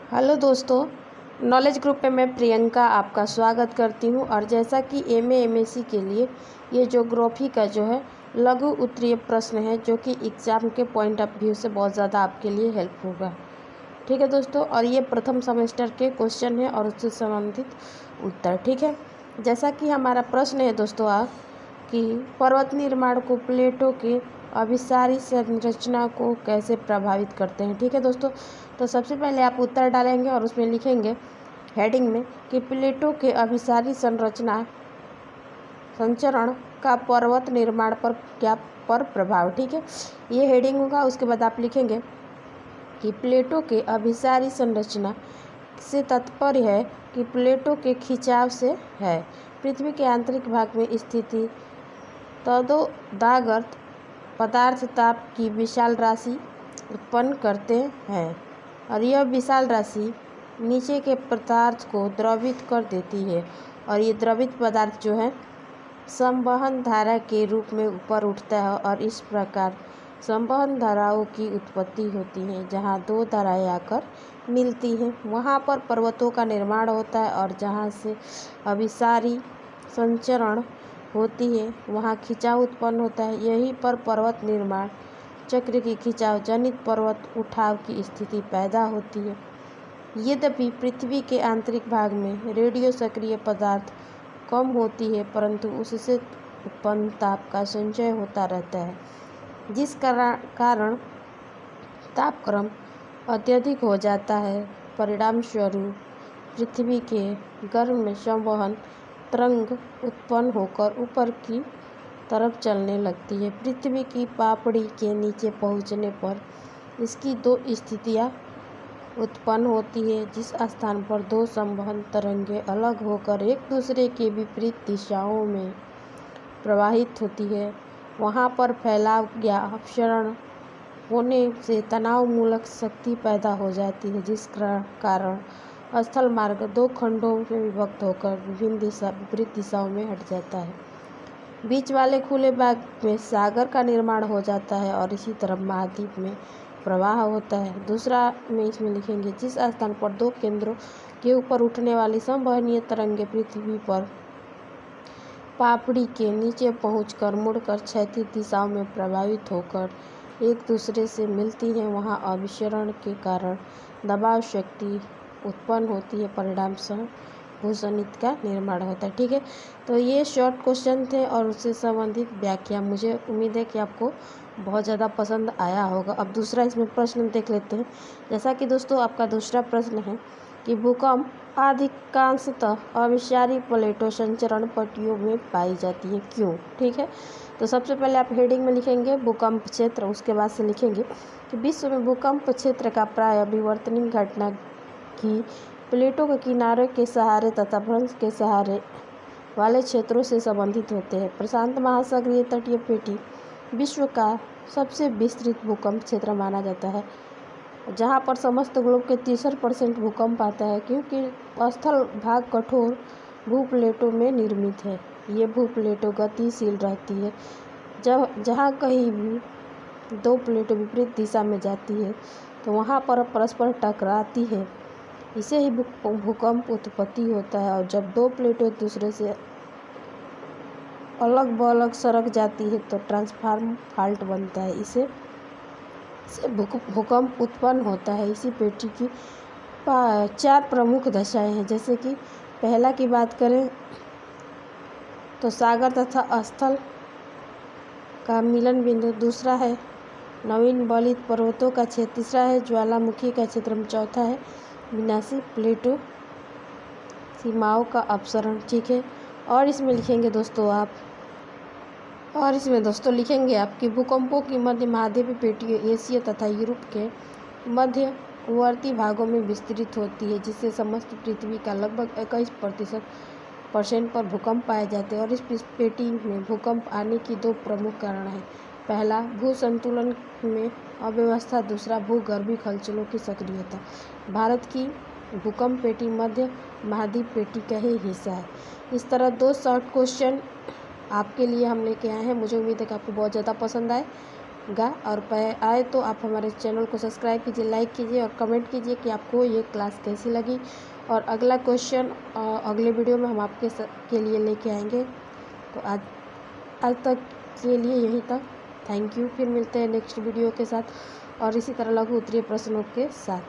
Hello दोस्तों, knowledge group पे मैं प्रियंका आपका स्वागत करती हूँ। और जैसा कि एमए एमएससी के लिए ये ज्योग्राफी का जो है लघु उत्तरीय प्रश्न है, जो कि एग्ज़ाम के पॉइंट ऑफ व्यू से बहुत ज़्यादा आपके लिए हेल्प होगा। ठीक है दोस्तों, और ये प्रथम सेमेस्टर के क्वेश्चन है और उससे संबंधित उत्तर। ठीक है, जैसा कि हमारा प्रश्न है दोस्तों कि पर्वत निर्माण को प्लेटों के अभिसारी संरचना को कैसे प्रभावित करते हैं। ठीक है दोस्तों, तो सबसे पहले आप उत्तर डालेंगे और उसमें लिखेंगे हेडिंग में कि प्लेटों के अभिसारी संरचना संचरण का पर्वत निर्माण पर प्रभाव। ठीक है, ये हेडिंग होगा। उसके बाद आप लिखेंगे कि प्लेटों के अभिसारी संरचना से तात्पर्य है कि प्लेटों के खिंचाव से है। पृथ्वी के आंतरिक भाग में स्थिति तदोदागर्त पदार्थ ताप की विशाल राशि उत्पन्न करते हैं और यह विशाल राशि नीचे के पदार्थ को द्रवित कर देती है और ये द्रवित पदार्थ जो है संवहन धारा के रूप में ऊपर उठता है और इस प्रकार संवहन धाराओं की उत्पत्ति होती है। जहाँ दो धाराएं आकर मिलती हैं वहाँ पर पर्वतों का निर्माण होता है और जहाँ से अभिसारी संचरण होती है वहाँ खिंचाव उत्पन्न होता है। यहीं पर पर्वत निर्माण चक्र की खिंचाव जनित पर्वत उठाव की स्थिति पैदा होती है। यद्यपि पृथ्वी के आंतरिक भाग में रेडियो सक्रिय पदार्थ कम होती है, परंतु उससे उत्पन्न ताप का संचय होता रहता है, जिस कारण तापक्रम अत्यधिक हो जाता है। परिणाम स्वरूप पृथ्वी के गर्भ में संवहन तरंग उत्पन्न होकर ऊपर की तरफ चलने लगती है। पृथ्वी की पापड़ी के नीचे पहुंचने पर इसकी दो स्थितियां उत्पन्न होती है। जिस स्थान पर दो संवहन तरंगें अलग होकर एक दूसरे के विपरीत दिशाओं में प्रवाहित होती है, वहाँ पर फैलाव या अपसरण होने से तनाव मूलक शक्ति पैदा हो जाती है, जिस कारण स्थल मार्ग दो खंडों में विभक्त होकर विपरीत दिशाओं में हट जाता है। बीच वाले खुले भाग में सागर का निर्माण हो जाता है और इसी तरह महाद्वीप में प्रवाह होता है। दूसरा में इसमें लिखेंगे जिस स्थान पर दो केंद्रों के ऊपर उठने वाली संवहनीय तरंगें पृथ्वी पर पापड़ी के नीचे पहुंचकर मुड़कर क्षैतिज दिशाओं में प्रभावित होकर एक दूसरे से मिलती हैं, वहां अभिसरण के कारण दबाव शक्ति उत्पन्न होती है। परिणाम सह भूसंनित का निर्माण होता है। ठीक है, तो ये शॉर्ट क्वेश्चन थे और उससे संबंधित व्याख्या मुझे उम्मीद है कि आपको बहुत ज़्यादा पसंद आया होगा। अब दूसरा इसमें प्रश्न देख लेते हैं। जैसा कि दोस्तों आपका दूसरा प्रश्न है कि भूकंप अधिकांशतः अभिसारी प्लेटों संचरण पट्टियों में पाई जाती है, क्यों। ठीक है, तो सबसे पहले आप हेडिंग में लिखेंगे भूकंप क्षेत्र। उसके बाद से लिखेंगे कि विश्व में भूकंप क्षेत्र का प्राय विवर्तनीय घटना की प्लेटों के किनारों के सहारे तथा भ्रंश के सहारे वाले क्षेत्रों से संबंधित होते हैं। प्रशांत महासागरीय तटीय पेटी विश्व का सबसे विस्तृत भूकंप क्षेत्र माना जाता है, जहां पर समस्त ग्लोब के 63% भूकंप आता है, क्योंकि स्थल भाग कठोर भूप्लेटों में निर्मित है। ये भूप्लेटों गतिशील रहती है। जहाँ कहीं भी दो प्लेटें विपरीत दिशा में जाती है तो वहाँ पर परस्पर टकराती है, इसे ही भूकंप उत्पत्ति होता है। और जब दो प्लेटें एक दूसरे से अलग अलग सरक जाती है तो ट्रांसफॉर्म फॉल्ट बनता है, इसे भूकंप उत्पन्न होता है। इसी पेटी की 4 प्रमुख दशाएं हैं। जैसे कि पहला की बात करें तो सागर तथा स्थल का मिलन बिंदु, दूसरा है नवीन बलित पर्वतों का क्षेत्र, तीसरा है ज्वालामुखी का क्षेत्र, चौथा है विनाशी प्लेटों सीमाओं का अपसरण। ठीक है, और इसमें लिखेंगे दोस्तों लिखेंगे आप कि भूकंपों की मध्य महाद्वीपीय पेटियाँ एशिया तथा यूरोप के मध्यवर्ती भागों में विस्तृत होती है, जिससे समस्त पृथ्वी का लगभग 21% पर भूकंप पाए जाते हैं। और इस पेटी में भूकंप आने की 2 प्रमुख कारण हैं। पहला भू संतुलन में अव्यवस्था, दूसरा भूगर्भीय हलचलों की सक्रियता। भारत की भूकंप पेटी मध्य महाद्वीप पेटी का ही हिस्सा है। इस तरह 2 शॉर्ट क्वेश्चन आपके लिए हम लेके आए हैं। मुझे उम्मीद है कि आपको बहुत ज़्यादा पसंद आए। गा। और आए तो आप हमारे चैनल को सब्सक्राइब कीजिए, लाइक कीजिए और कमेंट कीजिए कि आपको ये क्लास कैसी लगी। और अगला क्वेश्चन अगले वीडियो में हम आपके के लिए लेके आएंगे। तो आज तक के लिए यहीं तक। Thank you. फिर मिलते हैं नेक्स्ट वीडियो के साथ और इसी तरह लघु उत्तरीय प्रश्नों के साथ।